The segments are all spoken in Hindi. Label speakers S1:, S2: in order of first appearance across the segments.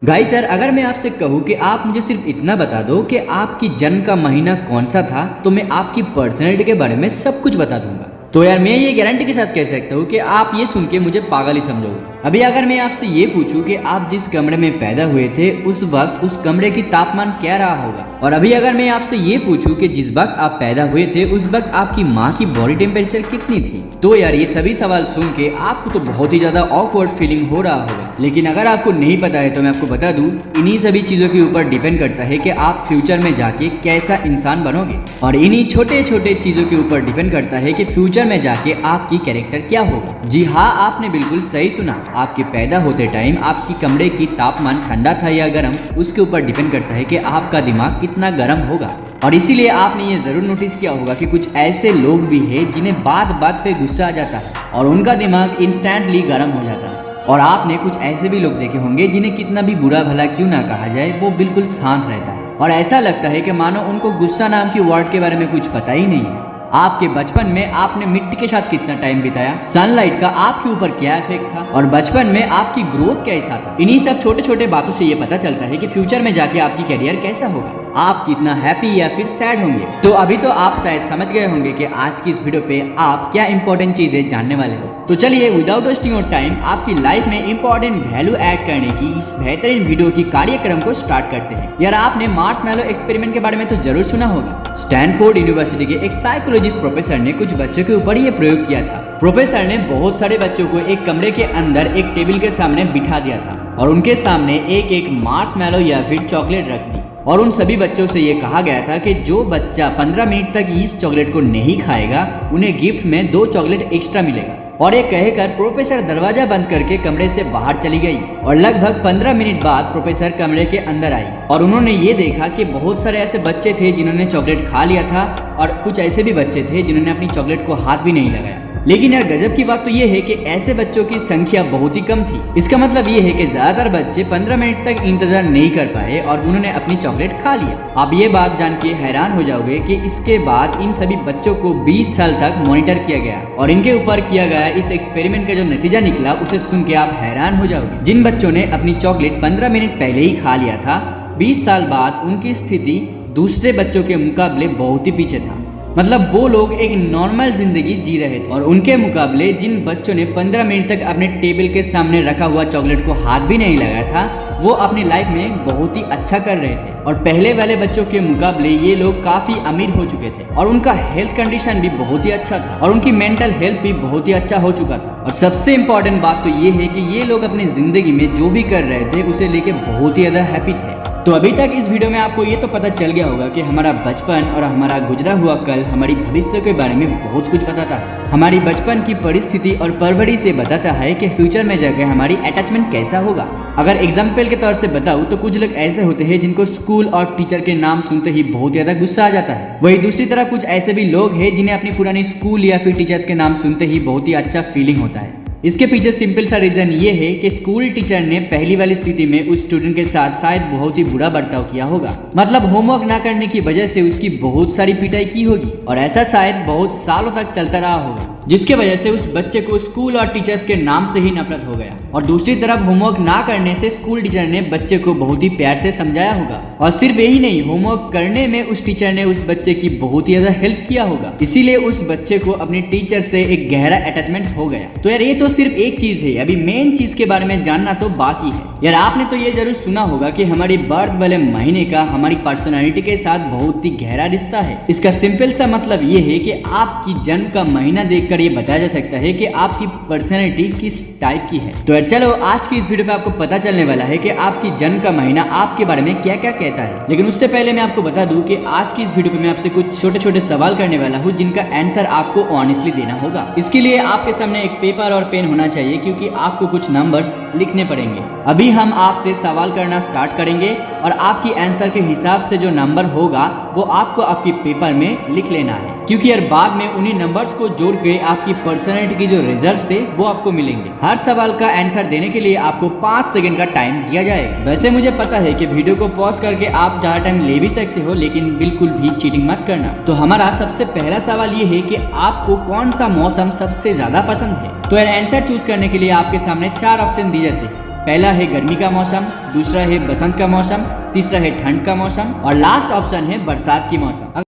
S1: गाइस यार, अगर मैं आपसे कहूँ कि आप मुझे सिर्फ इतना बता दो कि आपकी जन्म का महीना कौन सा था, तो मैं आपकी पर्सनैलिटी के बारे में सब कुछ बता दूंगा। तो यार मैं ये गारंटी के साथ कह सकता हूँ कि आप ये सुन के मुझे पागल ही समझोगे। अभी अगर मैं आपसे ये पूछूं कि आप जिस कमरे में पैदा हुए थे उस वक्त उस कमरे की तापमान क्या रहा होगा, और अभी अगर मैं आपसे ये पूछूं कि जिस वक्त आप पैदा हुए थे उस वक्त आपकी माँ की बॉडी टेम्परेचर कितनी थी, तो यार ये सभी सवाल सुन के आपको तो बहुत ही ज्यादा ऑकवर्ड फीलिंग हो रहा होगा। लेकिन अगर आपको नहीं पता है तो मैं आपको बता दूं, इन्हीं सभी चीजों के ऊपर डिपेंड करता है कि आप फ्यूचर में जाके कैसा इंसान बनोगे, और इन्हीं छोटे छोटे चीजों के ऊपर डिपेंड करता है कि फ्यूचर में जाके आपकी कैरेक्टर क्या होगा। जी हाँ, आपने बिल्कुल सही सुना। आपके पैदा होते टाइम आपकी कमरे की तापमान ठंडा था या गर्म, उसके ऊपर डिपेंड करता है कि आपका दिमाग कितना गर्म होगा। और इसीलिए आपने ये जरूर नोटिस किया होगा कि कुछ ऐसे लोग भी हैं जिन्हें बात बात पे गुस्सा आ जाता है और उनका दिमाग इंस्टेंटली गर्म हो जाता है। और आपने कुछ ऐसे भी लोग देखे होंगे जिन्हें कितना भी बुरा भला क्यों ना कहा जाए, वो बिल्कुल शांत रहता है और ऐसा लगता है कि मानो उनको गुस्सा नाम की वर्ड के बारे में कुछ पता ही नहीं है। आपके बचपन में आपने मिट्टी के साथ कितना टाइम बिताया, सनलाइट का आपके ऊपर क्या इफेक्ट था, और बचपन में आपकी ग्रोथ कैसा था। इन्हीं सब छोटे छोटे बातों से ये पता चलता है कि फ्यूचर में जाके आपकी करियर कैसा होगा, आप कितना हैप्पी या फिर सैड होंगे। तो अभी तो आप शायद समझ गए होंगे कि आज की इस वीडियो पे आप क्या इंपॉर्टेंट चीजें जानने वाले हो। तो चलिए विदाउट वेस्टिंग योर टाइम आपकी लाइफ में इंपॉर्टेंट वैल्यू ऐड करने की इस बेहतरीन वीडियो की कार्यक्रम को स्टार्ट करते हैं। यार आपने मार्शमैलो एक्सपेरिमेंट के बारे में तो जरूर सुना होगा। स्टैनफोर्ड यूनिवर्सिटी के एक साइकोलॉजिस्ट प्रोफेसर ने कुछ बच्चों के ऊपर ये प्रयोग किया था। प्रोफेसर ने बहुत सारे बच्चों को एक कमरे के अंदर एक टेबल के सामने बिठा दिया था और उनके सामने एक एक मार्शमैलो या फिर चॉकलेट रख दी, और उन सभी बच्चों से ये कहा गया था कि जो बच्चा 15 मिनट तक इस चॉकलेट को नहीं खाएगा उन्हें गिफ्ट में 2 चॉकलेट एक्स्ट्रा मिलेगा। और ये कहकर प्रोफेसर दरवाजा बंद करके कमरे से बाहर चली गई और लगभग 15 मिनट बाद प्रोफेसर कमरे के अंदर आई और उन्होंने ये देखा कि बहुत सारे ऐसे बच्चे थे जिन्होंने चॉकलेट खा लिया था और कुछ ऐसे भी बच्चे थे जिन्होंने अपनी चॉकलेट को हाथ भी नहीं लगाया। लेकिन यार गजब की बात तो ये है कि ऐसे बच्चों की संख्या बहुत ही कम थी। इसका मतलब ये है कि ज्यादातर बच्चे 15 मिनट तक इंतजार नहीं कर पाए और उन्होंने अपनी चॉकलेट खा लिया। आप ये बात जान के हैरान हो जाओगे कि इसके बाद इन सभी बच्चों को 20 साल तक मॉनिटर किया गया और इनके ऊपर किया गया इस एक्सपेरिमेंट का जो नतीजा निकला उसे सुन के आप हैरान हो जाओगे। जिन बच्चों ने अपनी चॉकलेट 15 मिनट पहले ही खा लिया था, 20 साल बाद उनकी स्थिति दूसरे बच्चों के मुकाबले बहुत ही पीछे था। मतलब वो लोग एक नॉर्मल जिंदगी जी रहे थे और उनके मुकाबले जिन बच्चों ने 15 मिनट तक अपने टेबल के सामने रखा हुआ चॉकलेट को हाथ भी नहीं लगाया था, वो अपनी लाइफ में बहुत ही अच्छा कर रहे थे। और पहले वाले बच्चों के मुकाबले ये लोग काफी अमीर हो चुके थे और उनका हेल्थ कंडीशन भी बहुत ही अच्छा था और उनकी मेंटल हेल्थ भी बहुत ही अच्छा हो चुका था। और सबसे इम्पोर्टेंट बात तो ये है कि ये लोग अपनी जिंदगी में जो भी कर रहे थे उसे लेके बहुत ही ज्यादा हैप्पी थे। तो अभी तक इस वीडियो में आपको ये तो पता चल गया होगा कि हमारा बचपन और हमारा गुजरा हुआ कल हमारी भविष्य के बारे में बहुत कुछ बताता है। हमारी बचपन की परिस्थिति और परवरिश से बताता है कि फ्यूचर में जाकर हमारी अटैचमेंट कैसा होगा। अगर एग्जाम्पल के तौर से बताऊं तो कुछ लोग ऐसे होते हैं जिनको स्कूल और टीचर के नाम सुनते ही बहुत ज्यादा गुस्सा आ जाता है। वही दूसरी तरफ कुछ ऐसे भी लोग हैं जिन्हें अपनी पुरानी स्कूल या फिर टीचर्स के नाम सुनते ही बहुत ही अच्छा फीलिंग होता है। इसके पीछे सिंपल सा रीजन ये है कि स्कूल टीचर ने पहली वाली स्थिति में उस स्टूडेंट के साथ शायद बहुत ही बुरा बर्ताव किया होगा। मतलब होमवर्क ना करने की वजह से उसकी बहुत सारी पिटाई की होगी और ऐसा शायद बहुत सालों तक चलता रहा होगा, जिसके वजह से उस बच्चे को स्कूल और टीचर्स के नाम से ही नफरत हो गया। और दूसरी तरफ होमवर्क ना करने से स्कूल टीचर ने बच्चे को बहुत ही प्यार से समझाया होगा और सिर्फ यही नहीं, होमवर्क करने में उस टीचर ने उस बच्चे की बहुत ही ज्यादा हेल्प किया होगा, इसीलिए उस बच्चे को अपने टीचर से एक गहरा अटैचमेंट हो गया। तो यार ये तो सिर्फ एक चीज है, अभी मेन चीज के बारे में जानना तो बाकी है। यार आपने तो ये जरूर सुना होगा कि हमारी बर्थ वाले महीने का हमारी पर्सनालिटी के साथ बहुत ही गहरा रिश्ता है। इसका सिंपल सा मतलब ये है कि आपकी जन्म का महीना देखकर ये बताया जा सकता है कि आपकी पर्सनालिटी किस टाइप की है। तो यार चलो आज की इस वीडियो पे आपको पता चलने वाला है कि आपकी जन्म का महीना आपके बारे में क्या क्या कहता है। लेकिन उससे पहले मैं आपको बता दूं कि आज की इस वीडियो पे मैं आपसे कुछ छोटे छोटे सवाल करने वाला हूँ जिनका आंसर आपको ऑनेस्टली देना होगा। इसके लिए आपके सामने एक पेपर और पेन होना चाहिए क्योंकि आपको कुछ नंबर्स लिखने पड़ेंगे। अभी हम आपसे सवाल करना स्टार्ट करेंगे और आपकी आंसर के हिसाब से जो नंबर होगा वो आपको आपके पेपर में लिख लेना है, क्योंकि यार बाद में उन्हीं नंबर्स को जोड़ के आपकी पर्सनालिटी की जो रिजल्ट है वो आपको मिलेंगे। हर सवाल का आंसर देने के लिए आपको 5 सेकंड का टाइम दिया जाएगा। वैसे मुझे पता है कि वीडियो को पॉज करके आप ज्यादा टाइम ले भी सकते हो, लेकिन बिल्कुल भी चीटिंग मत करना। तो हमारा सबसे पहला सवाल ये है कि आपको कौन सा मौसम सबसे ज्यादा पसंद है। तो यार आंसर चूज करने के लिए आपके सामने 4 ऑप्शन दिए जाते हैं। पहला है गर्मी का मौसम, दूसरा है बसंत का मौसम, तीसरा है ठंड का मौसम और लास्ट ऑप्शन है बरसात की मौसम।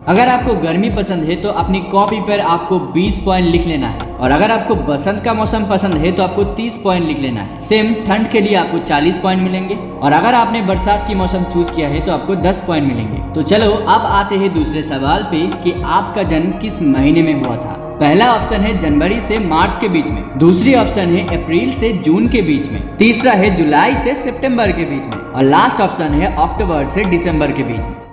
S1: अगर आपको गर्मी पसंद है तो अपनी कॉपी पर आपको 20 पॉइंट लिख लेना है और अगर आपको बसंत का मौसम पसंद है तो आपको 30 पॉइंट लिख लेना है। सेम ठंड के लिए आपको 40 पॉइंट मिलेंगे और अगर आपने बरसात की मौसम चूज किया है तो आपको 10 पॉइंट मिलेंगे। तो चलो अब आते हैं दूसरे सवाल पे कि आपका जन्म किस महीने में हुआ था। पहला ऑप्शन है जनवरी से मार्च के बीच में, दूसरी ऑप्शन है अप्रैल से जून के बीच में, तीसरा है जुलाई से सितंबर के बीच में और लास्ट ऑप्शन है अक्टूबर से दिसंबर के बीच में।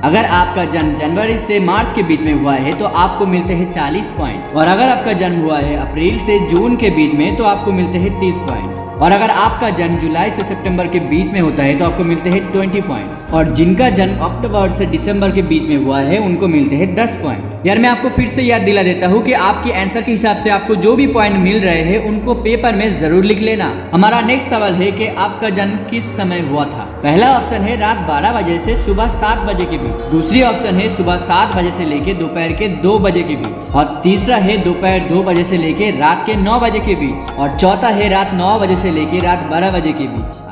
S1: अगर आपका जन्म जनवरी से मार्च के बीच में हुआ है तो आपको मिलते हैं 40 पॉइंट और अगर आपका जन्म हुआ है अप्रैल से जून के बीच में तो आपको मिलते हैं 30 पॉइंट और अगर आपका जन्म जुलाई से सितंबर के बीच में होता है तो आपको मिलते हैं 20 पॉइंट्स और जिनका जन्म अक्टूबर से दिसंबर के बीच में हुआ है उनको मिलते हैं 10 पॉइंट। यार मैं आपको फिर से याद दिला देता हूँ कि आपके आंसर के हिसाब से आपको जो भी पॉइंट मिल रहे हैं उनको पेपर में जरूर लिख लेना। हमारा नेक्स्ट सवाल है कि आपका जन्म किस समय हुआ था। पहला ऑप्शन है रात 12 बजे से सुबह 7 बजे के बीच, दूसरी ऑप्शन है सुबह 7 बजे से लेके दोपहर के 2 बजे के बीच और तीसरा है दोपहर 2 बजे से लेके रात के 9 बजे के बीच और चौथा है रात 9 बजे से लेके रात 12 बजे के बीच।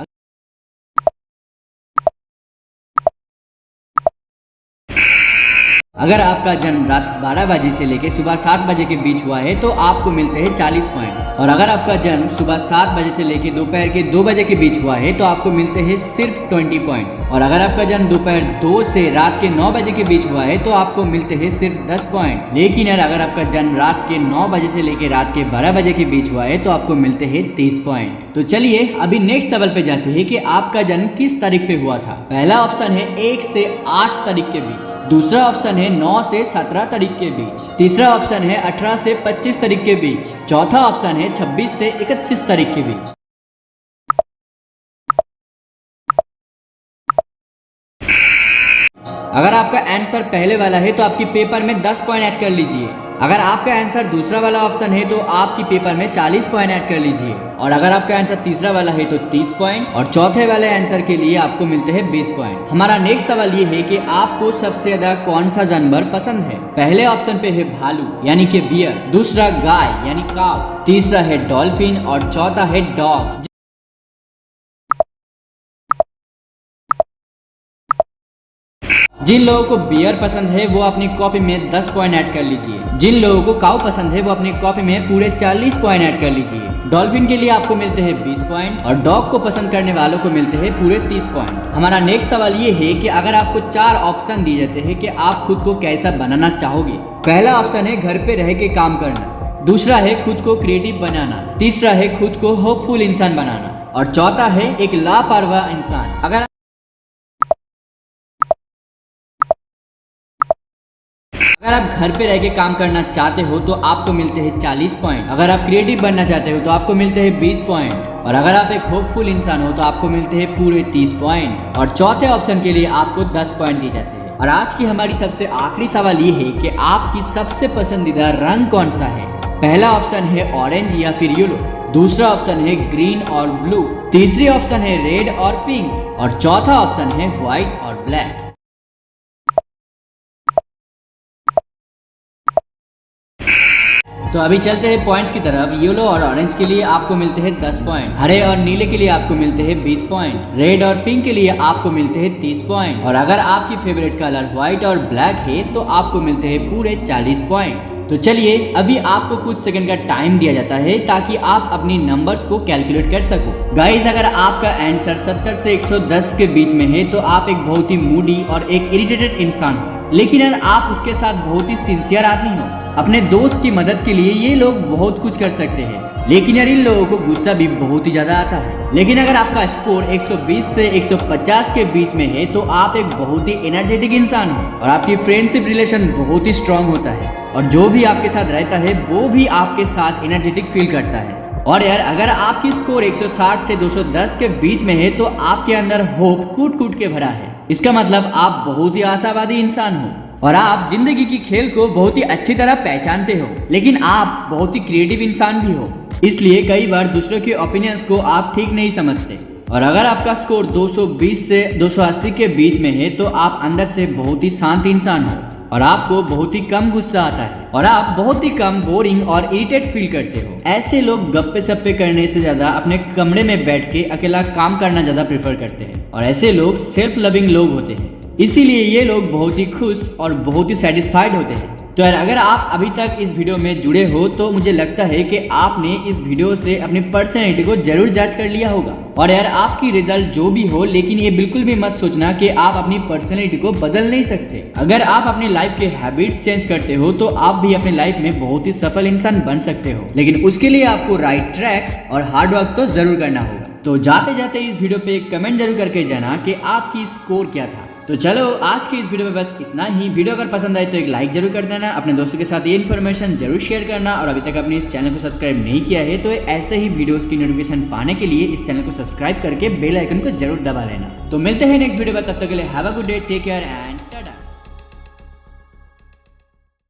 S1: अगर आपका जन्म रात 12 बजे से लेकर सुबह 7 बजे के बीच हुआ है तो आपको मिलते हैं 40 पॉइंट और अगर आपका जन्म सुबह 7 बजे से लेकर दोपहर के 2 बजे के बीच हुआ है तो आपको मिलते हैं सिर्फ 20 पॉइंट्स और अगर आपका जन्म दोपहर 2 से रात के 9 बजे के बीच हुआ है तो आपको मिलते हैं सिर्फ 10 पॉइंट। लेकिन यार अगर आपका जन्म रात के 9 बजे से लेकर रात के 12 बजे के बीच हुआ है तो आपको मिलते हैं 30 पॉइंट। तो चलिए अभी नेक्स्ट सवाल पे जाते हैं कि आपका जन्म किस तारीख पे हुआ था। पहला ऑप्शन है 1 से 8 तारीख के बीच, दूसरा ऑप्शन है 9 से 17 तारीख के बीच, तीसरा ऑप्शन है 18 से 25 तारीख के बीच, चौथा ऑप्शन है 26 से 31 तारीख के बीच। अगर आपका आंसर पहले वाला है तो आपकी पेपर में 10 पॉइंट ऐड कर लीजिए। अगर आपका आंसर दूसरा वाला ऑप्शन है तो आपकी पेपर में 40 पॉइंट ऐड कर लीजिए और अगर आपका आंसर तीसरा वाला है तो 30 पॉइंट और चौथे वाले आंसर के लिए आपको मिलते हैं 20 पॉइंट। हमारा नेक्स्ट सवाल ये है कि आपको सबसे ज्यादा कौन सा जानवर पसंद है। पहले ऑप्शन पे है भालू यानी कि बियर, दूसरा गाय यानी काऊ, तीसरा है डॉल्फिन और चौथा है डॉग। जिन लोगों को बियर पसंद है वो अपनी कॉपी में 10 पॉइंट ऐड कर लीजिए, जिन लोगों को काऊ पसंद है वो अपनी कॉपी में पूरे 40 पॉइंट ऐड कर लीजिए। डॉल्फिन के लिए आपको मिलते हैं 20 पॉइंट और डॉग को पसंद करने वालों को मिलते हैं पूरे 30 पॉइंट। हमारा नेक्स्ट सवाल ये है कि अगर आपको 4 ऑप्शन दिए जाते हैं कि आप खुद को कैसा बनाना चाहोगे। पहला ऑप्शन है घर पे रह के काम करना, दूसरा है खुद को क्रिएटिव बनाना, तीसरा है खुद को होपफुल इंसान बनाना और चौथा है एक लापरवाह इंसान। अगर आप घर पे रह के काम करना चाहते हो तो आपको मिलते हैं 40 पॉइंट, अगर आप क्रिएटिव बनना चाहते हो तो आपको मिलते हैं 20 पॉइंट और अगर आप एक होपफुल इंसान हो तो आपको मिलते हैं पूरे 30 पॉइंट और चौथे ऑप्शन के लिए आपको 10 पॉइंट दिए जाते हैं। और आज की हमारी सबसे आखिरी सवाल ये है कि आपकी सबसे पसंदीदा रंग कौन सा है। पहला ऑप्शन है ऑरेंज या फिर येलो, दूसरा ऑप्शन है ग्रीन और ब्लू, तीसरी ऑप्शन है रेड और पिंक और चौथा ऑप्शन है व्हाइट और ब्लैक। तो अभी चलते हैं पॉइंट्स की तरफ। येलो और ऑरेंज के लिए आपको मिलते हैं 10 पॉइंट, हरे और नीले के लिए आपको मिलते हैं 20 पॉइंट, रेड और पिंक के लिए आपको मिलते हैं 30 पॉइंट और अगर आपकी फेवरेट कलर व्हाइट और ब्लैक है तो आपको मिलते हैं पूरे 40 पॉइंट। तो चलिए अभी आपको कुछ सेकंड का टाइम दिया जाता है ताकि आप अपनी नंबर्स को कैलकुलेट कर सको। गाइस अगर आपका आंसर 70 से 110 के बीच में है तो आप एक बहुत ही मूडी और एक इरिटेटेड इंसान हो, लेकिन अगर आप उसके साथ बहुत ही सिंसियर आदमी हो, अपने दोस्त की मदद के लिए ये लोग बहुत कुछ कर सकते हैं, लेकिन यार इन लोगों को गुस्सा भी बहुत ही ज्यादा आता है। लेकिन अगर आपका स्कोर 120 से 150 के बीच में है तो आप एक बहुत ही एनर्जेटिक इंसान हो और आपकी फ्रेंडशिप रिलेशन बहुत ही स्ट्रांग होता है और जो भी आपके साथ रहता है वो भी आपके साथ एनर्जेटिक फील करता है। और यार अगर आपकी स्कोर 160 से 210 के बीच में है तो आपके अंदर होप कूट कूट के भरा है। इसका मतलब आप बहुत ही आशावादी इंसान हो और आप जिंदगी की खेल को बहुत ही अच्छी तरह पहचानते हो, लेकिन आप बहुत ही क्रिएटिव इंसान भी हो, इसलिए कई बार दूसरों के ओपिनियंस को आप ठीक नहीं समझते। और अगर आपका स्कोर 220 से 280 के बीच में है तो आप अंदर से बहुत ही शांत इंसान हो और आपको बहुत ही कम गुस्सा आता है और आप बहुत ही कम बोरिंग और इरिटेट फील करते हो। ऐसे लोग गप्पे सप्पे करने से ज्यादा अपने कमरे में बैठ के अकेला काम करना ज्यादा प्रेफर करते हैं और ऐसे लोग सेल्फ लविंग लोग होते हैं, इसीलिए ये लोग बहुत ही खुश और बहुत ही सेटिस्फाइड होते हैं। तो यार अगर आप अभी तक इस वीडियो में जुड़े हो तो मुझे लगता है कि आपने इस वीडियो से अपनी पर्सनैलिटी को जरूर जांच कर लिया होगा। और यार आपकी रिजल्ट जो भी हो, लेकिन ये बिल्कुल भी मत सोचना कि आप अपनी पर्सनैलिटी को बदल नहीं सकते। अगर आप अपनी लाइफ के हैबिट्स चेंज करते हो तो आप भी अपनी लाइफ में बहुत ही सफल इंसान बन सकते हो, लेकिन उसके लिए आपको राइट ट्रैक और हार्ड वर्क तो जरूर करना होगा। तो जाते जाते इस वीडियो पे एक कमेंट जरूर करके जाना कि आपकी स्कोर क्या था। तो चलो आज की इस वीडियो में बस इतना ही। वीडियो अगर पसंद आए तो एक लाइक जरूर कर देना, अपने दोस्तों के साथ ये इन्फॉर्मेशन जरूर शेयर करना और अभी तक अपने इस चैनल को सब्सक्राइब नहीं किया है तो ऐसे ही वीडियोस की नोटिफिकेशन पाने के लिए इस चैनल को सब्सक्राइब करके बेल आइकन को जरूर दबा लेना। तो मिलते हैं नेक्स्ट वीडियो में, तब तक के लिए have a good day, take care and Tata.